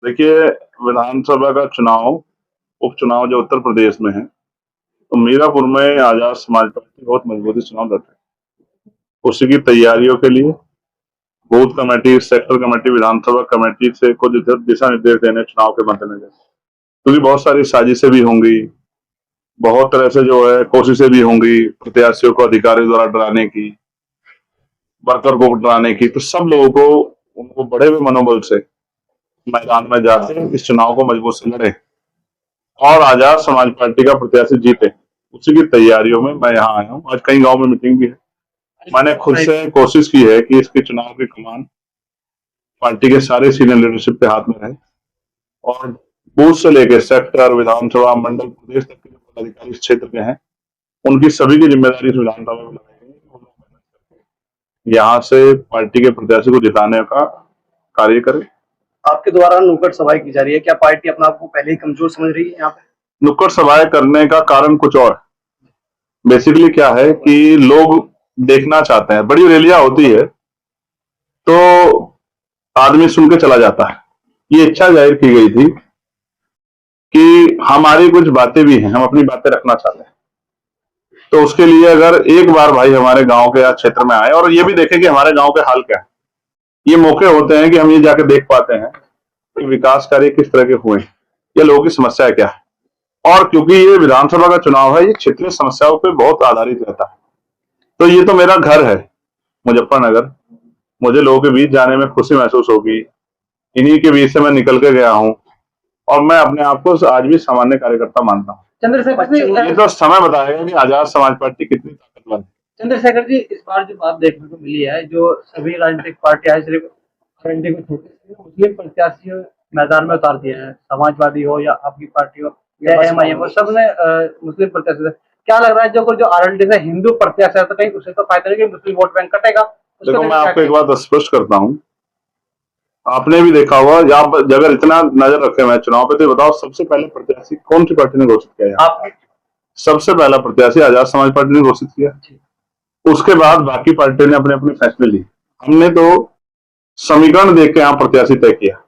देखिए, विधानसभा का चुनाव, उपचुनाव जो उत्तर प्रदेश में है, तो मीरापुर में आजाद समाज पार्टी बहुत मजबूती से चुनाव लड़ रही है। उसी की तैयारियों के लिए बूथ कमेटी, सेक्टर कमेटी, विधानसभा कमेटी से कुछ दिशा निर्देश देने चुनाव के मद्देनजर, क्योंकि बहुत सारी साजिशें भी होंगी, बहुत तरह से जो है कोशिशें भी होंगी प्रत्याशियों को अधिकारियों द्वारा डराने की, वर्कर को डराने की। तो सब लोगों को, उनको बड़े हुए मनोबल से मैदान में जाके इस चुनाव को मजबूत से लड़े और आजाद समाज पार्टी का प्रत्याशी जीते, उसी की तैयारियों में मैं यहाँ आया हूँ। आज कई गांव में मीटिंग भी है। मैंने खुद से कोशिश की है कि इसके चुनाव की कमान पार्टी के सारे सीनियर लीडरशिप के हाथ में रहे और बूथ से लेकर सेक्टर, विधानसभा, मंडल, प्रदेश तक के जो पदाधिकारी इस क्षेत्र के हैं, उनकी सभी की जिम्मेदारी इस विधानसभा में लगाई गई। यहाँ से पार्टी के प्रत्याशी को जिताने का कार्य करे। आपके द्वारा नुक्कड़ सभाएं की जा रही है, क्या पार्टी अपने आप को पहले ही कमजोर समझ रही है यहाँ पे? नुक्कड़ सभाएं करने का कारण कुछ और है। बेसिकली क्या है कि लोग देखना चाहते हैं, बड़ी रैलियां होती है तो आदमी सुन के चला जाता है। ये इच्छा जाहिर की गई थी कि हमारी कुछ बातें भी हैं, हम अपनी बातें रखना चाहते हैं। तो उसके लिए अगर एक बार भाई हमारे गांव के या क्षेत्र में आए और ये भी देखें कि हमारे गांव के हाल क्या है, ये मौके होते हैं कि हम ये जाके देख पाते हैं कि विकास कार्य किस तरह के हुए, या लोगों की समस्या क्या है। और क्योंकि ये विधानसभा का चुनाव है, ये क्षेत्रीय समस्याओं पे बहुत आधारित रहता है। तो ये तो मेरा घर है मुजफ्फरनगर, मुझे लोगों के बीच जाने में खुशी महसूस होगी। इन्हीं के बीच से मैं निकल के गया हूँ और मैं अपने आप को आज भी सामान्य कार्यकर्ता मानता हूँ। चंद्रशेखर ये तो समय बताएगा कि आजाद समाज पार्टी कितनी ताकतवर है। चंद्रशेखर जी, इस बार जो बात देखने को मिली है, जो सभी राजनीतिक पार्टियां सिर्फ आरएलडी को छोड़कर मुस्लिम प्रत्याशी मैदान में उतार दिए हैं। समाजवादी हो या आपकी पार्टी हो या एमआईएम हो, सबने मुस्लिम प्रत्याशी। क्या लग रहा है, जो आरएलडी से हिंदू प्रत्याशी है, तो कहीं उसे तो फायदा नहीं कि मुस्लिम वोट बैंक कटेगा? देखो, मैं आपको एक बात स्पष्ट करता हूँ, आपने भी देखा होगा, आप अगर इतना नजर रखे मैं चुनाव पे, तो बताओ सबसे पहले प्रत्याशी कौन सी पार्टी ने घोषित किया? आपने सबसे पहला प्रत्याशी आजाद समाज पार्टी ने घोषित किया। उसके बाद बाकी पार्टियों ने अपने अपने फैसले लिए। हमने तो समीकरण देख के यहाँ प्रत्याशी तय किया।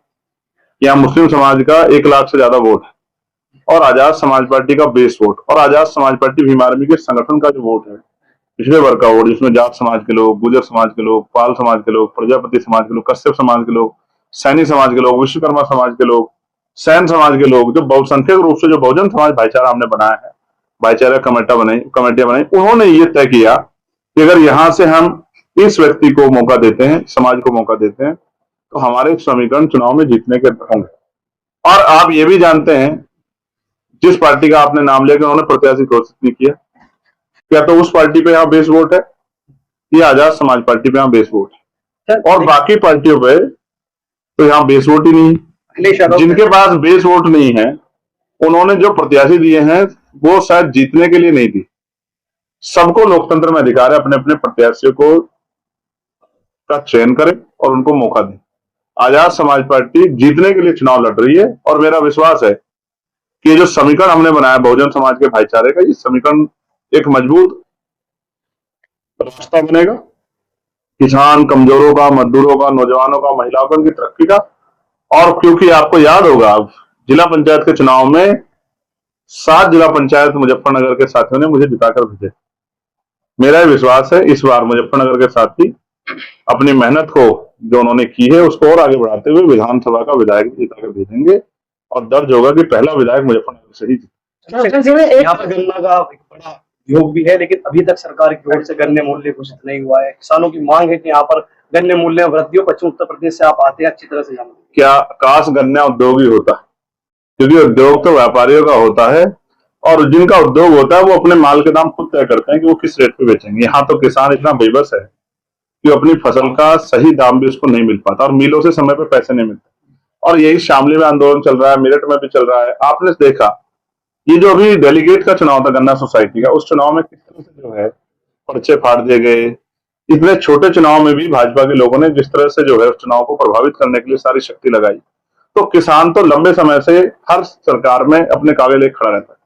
यहाँ मुस्लिम समाज का 1 लाख से ज्यादा वोट है और आजाद समाज पार्टी का बेस वोट, और आजाद समाज पार्टी भीम आर्मी के संगठन का जो वोट है, पिछड़े वर्ग का वोट, जिसमें जाट समाज के लोग, गुजर समाज के लोग, पाल समाज के लोग, प्रजापति समाज के लोग, कश्यप समाज के लोग, सैनी समाज के लोग, विश्वकर्मा समाज के लोग, सैन समाज के लोग, जो बहुसंख्यक रूप से जो बहुजन समाज भाईचारा हमने बनाया है, भाईचारा कमेटियां बनाई, उन्होंने ये तय किया कि अगर यहां से हम इस व्यक्ति को मौका देते हैं, समाज को मौका देते हैं, तो हमारे समीकरण चुनाव में जीतने के होंगे। और आप ये भी जानते हैं, जिस पार्टी का आपने नाम लिया कि उन्होंने प्रत्याशी घोषित नहीं किया, क्या तो उस पार्टी पे यहाँ बेस वोट है, या आजाद समाज पार्टी पे यहाँ बेस वोट है? और बाकी पार्टियों पे तो यहाँ बेस वोट ही नहीं है। जिनके पास बेस वोट नहीं है, उन्होंने जो प्रत्याशी दिए हैं वो शायद जीतने के लिए नहीं दी। सबको लोकतंत्र में अधिकार है अपने अपने प्रत्याशियों को का चयन करें और उनको मौका दें। आजाद समाज पार्टी जीतने के लिए चुनाव लड़ रही है और मेरा विश्वास है कि ये जो समीकरण हमने बनाया बहुजन समाज के भाईचारे का, ये समीकरण एक मजबूत रास्ता बनेगा किसान, कमजोरों का, मजदूरों का, नौजवानों का, महिलाओं की तरक्की का। और क्योंकि आपको याद होगा, जिला पंचायत के चुनाव में 7 जिला पंचायत मुजफ्फरनगर के साथियों ने मुझे जिताकर भेजे। मेरा विश्वास है इस बार मुजफ्फरनगर के साथी अपनी मेहनत को जो उन्होंने की है उसको और आगे बढ़ाते हुए विधानसभा का विधायक जिताकर भेजेंगे और दर्ज होगा कि पहला विधायक मुजफ्फरनगर से ही जीता। यहाँ पर गन्ना का एक बड़ा योग भी है, लेकिन अभी तक सरकार की ओर से गन्ने मूल्य घोषित नहीं हुआ है। किसानों की मांग है कि यहाँ पर गन्ने मूल्य वृद्धि हो। पश्चिम उत्तर प्रदेश से आप आते हैं, अच्छी तरह से जानते हैं। क्या काश गन्ना उद्योग ही होता, क्योंकि उद्योग तो व्यापारियों का होता है और जिनका उद्योग होता है वो अपने माल के दाम खुद तय करते हैं कि वो किस रेट पे बेचेंगे। यहाँ तो किसान इतना बेबस है कि अपनी फसल का सही दाम भी उसको नहीं मिल पाता और मिलों से समय पे पैसे नहीं मिलते। और यही शामली में आंदोलन चल रहा है, मेरठ में भी चल रहा है। आपने देखा ये जो अभी डेलीगेट का चुनाव था गन्ना सोसाइटी का, उस चुनाव में किस तरह से जो है पर्चे फाड़ दिए गए। इतने छोटे चुनाव में भी भाजपा के लोगों ने जिस तरह से जो है उस चुनाव को प्रभावित करने के लिए सारी शक्ति लगाई। तो किसान तो लंबे समय से हर सरकार में अपने कागज लेकर खड़ा रहता है।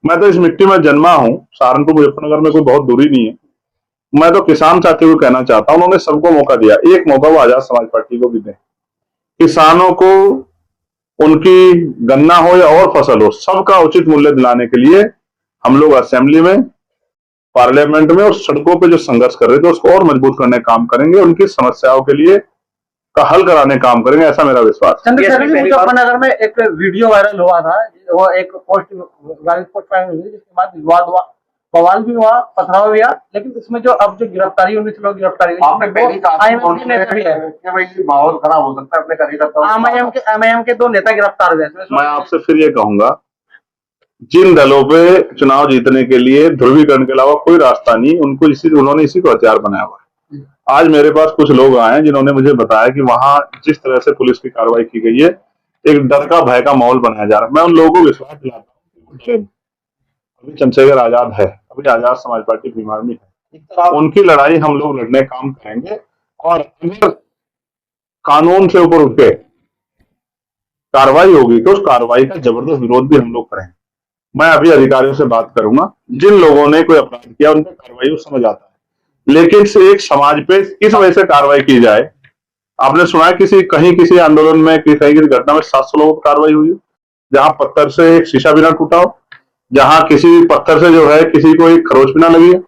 मैं तो इस मिट्टी में जन्मा हूं, सहारनपुर मुजफ्फरनगर में कोई बहुत दूरी नहीं है। मैं तो किसान साथियों को कहना चाहता हूं, उन्होंने सबको मौका दिया, एक मौका वो आजाद समाज पार्टी को भी दें। किसानों को उनकी गन्ना हो या और फसल हो, सबका उचित मूल्य दिलाने के लिए हम लोग असेंबली में, पार्लियामेंट में और सड़कों पे जो संघर्ष कर रहे थे उसको और मजबूत करने का काम करेंगे, उनकी समस्याओं के लिए का हल कराने का काम करेंगे, ऐसा मेरा विश्वास है। चंद्रशेखर जी, मुजफ्फरनगर में एक वीडियो वायरल हुआ था, वो एक पोस्ट वायरल हुई, जिसके बाद विवाद हुआ, बवाल भी हुआ, पथराव भी हुआ, लेकिन इसमें जो अब जो गिरफ्तारी 19 लोग गिरफ्तारी हुई, आपने पहली IMM के नेता भी है कि भाई माहौल खराब हो सकता है अपने कार्यकर्ताओं। IMM के 2 नेता गिरफ्तार हुए। मैं आपसे फिर ये कहूंगा, जिन दलों पे चुनाव जीतने के लिए ध्रुवीकरण के अलावा कोई रास्ता नहीं, उन्होंने इसी को हथियार बनाया हुआ है। आज मेरे पास कुछ लोग आए हैं जिन्होंने मुझे बताया कि वहां जिस तरह से पुलिस की कार्रवाई की गई है, एक डर का भय का माहौल बनाया जा रहा है। मैं उन लोगों को विश्वास दिलाता हूँ, अभी चंद्रशेखर आजाद है, अभी आजाद समाज पार्टी बीमार में है, उनकी लड़ाई हम लोग लड़ने काम करेंगे, और अगर कानून से ऊपर उठ के कार्रवाई होगी तो उस कार्रवाई का जबरदस्त विरोध भी हम लोग करेंगे। मैं अभी अधिकारियों से बात करूंगा, जिन लोगों ने कोई अपराध किया उन पर कार्रवाई समझ आता है, लेकिन से एक समाज पे किस वजह से कार्रवाई की जाए। आपने सुना है किसी आंदोलन में, कहीं की घटना में 700 लोगों पर कार्रवाई हुई, जहां पत्थर से एक शीशा भी ना टूटा हो, जहां किसी पत्थर से जो है किसी को एक खरोच भी ना लगी है।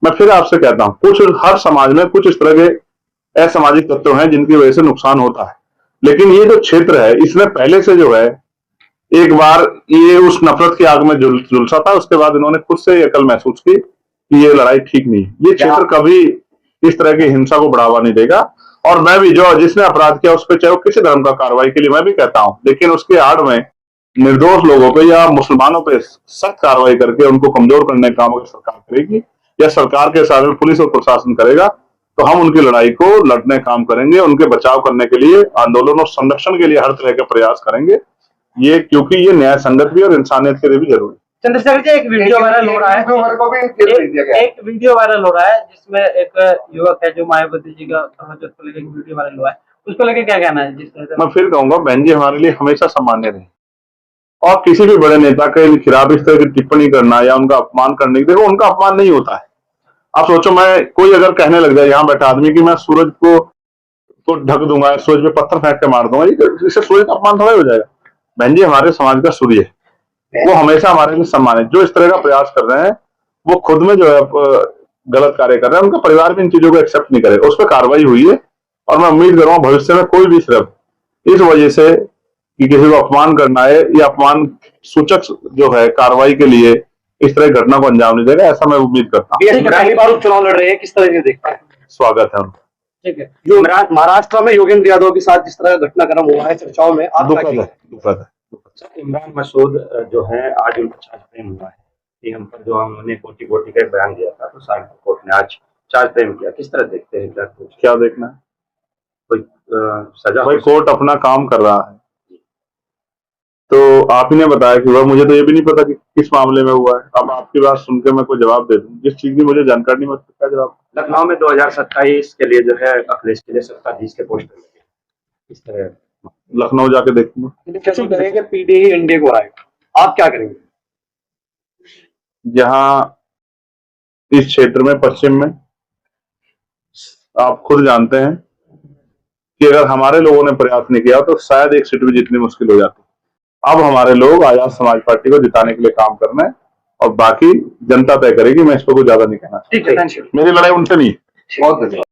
मैं फिर आपसे कहता हूं, हर समाज में कुछ इस तरह के असामाजिक तत्व हैं जिनकी वजह से नुकसान होता है, लेकिन ये जो क्षेत्र है इसमें पहले से जो है एक बार ये उस नफरत की आग में झुलसा था, उसके बाद इन्होंने खुद से ये अकल महसूस की कि ये लड़ाई ठीक नहीं है। ये क्षेत्र कभी इस तरह की हिंसा को बढ़ावा नहीं देगा, और मैं भी जो जिसने अपराध किया उस पर चाहे वो किसी धर्म का कार्रवाई के लिए मैं भी कहता हूं, लेकिन उसके आड़ में निर्दोष लोगों पे या मुसलमानों पे सख्त कार्रवाई करके उनको कमजोर करने का काम अगर सरकार करेगी या सरकार के साथ में पुलिस और प्रशासन करेगा, तो हम उनकी लड़ाई को लड़ने काम करेंगे, उनके बचाव करने के लिए, आंदोलन और संरक्षण के लिए हर तरह के प्रयास करेंगे, ये क्योंकि ये न्याय संगत भी और इंसानियत के लिए भी जरूरी है। चंद्रशेखर जी, एक वीडियो वायरल हो रहा है, एक वीडियो वायरल हो रहा है जिसमें एक युवक है जो मायावती जी का को लेकर वीडियो वायरल हुआ है, उसको लेकर क्या कहना है? जिस तरह से मैं फिर कहूंगा, बहन जी हमारे लिए हमेशा सामान्य रहे, और किसी भी बड़े नेता के खिलाफ इस तरह की टिप्पणी करना या उनका अपमान करने की, देखो उनका अपमान नहीं होता है। आप सोचो, मैं कोई अगर कहने लग जाए यहाँ बैठा आदमी कि मैं सूरज को ढक दूंगा, सूरज पे पत्थर फेंक के मार दूंगा, इससे सूरज का अपमान थोड़ा हो जाएगा। बहन जी हमारे समाज का सूर्य है, वो हमेशा हमारे लिए सम्मान है। जो इस तरह का प्रयास कर रहे हैं वो खुद में जो है गलत कार्य कर रहे हैं, उनका परिवार भी इन चीजों को एक्सेप्ट नहीं करे। उस पर कार्रवाई हुई है, और मैं उम्मीद करूंगा भविष्य में कोई भी सिर्फ इस वजह से कि किसी को अपमान करना है या अपमान सूचक जो है कार्रवाई के लिए इस तरह की घटना को अंजाम नहीं देगा, ऐसा मैं उम्मीद करता हूँ। पहली बार उपचुनाव लड़ रहे हैं, किस तरह से देखते हैं? स्वागत है उनका। ठीक है, जो महाराष्ट्र में योगेंद्र यादव के साथ जिस तरह घटनाक्रम हुआ है चर्चाओं में, आप दुखद है। इमरान मसूद जो है आज उनका चार्ज फ्रेम हुआ है, कि हम पर जो हमने कोटि का बयान दिया था, तो साइंस कोर्ट ने आज चार्ज फ्रेम किया। किस तरह देखते हैं? क्या देखना है? कोई सजा? भाई कोर्ट अपना काम कर रहा है, तो आप ही ने बताया कि वह, मुझे तो ये भी नहीं पता कि किस मामले में हुआ है। अब आपकी बात सुन के मैं कोई जवाब दे दूं, जिस चीज की मुझे जानकारी नहीं, मैं क्या जवाब? लखनऊ में 2027 के लिए जो है अखिलेश के लिए 27 के पोस्टर लगे, इस तरह लखनऊ जाके देखूंगा। करेंगे पीडीआई इंडिया को आएगा, आप क्या करेंगे? जहां इस क्षेत्र में पश्चिम में आप खुद जानते हैं कि अगर हमारे लोगों ने प्रयास नहीं किया तो शायद एक सीट भी जीतनी मुश्किल हो जाती। अब हमारे लोग आजाद समाज पार्टी को जिताने के लिए काम करना है, और बाकी जनता तय करेगी। मैं इस पर कुछ ज्यादा नहीं कहना। ठीक है, मेरी लड़ाई उनसे नहीं है। बहुत धन्यवाद।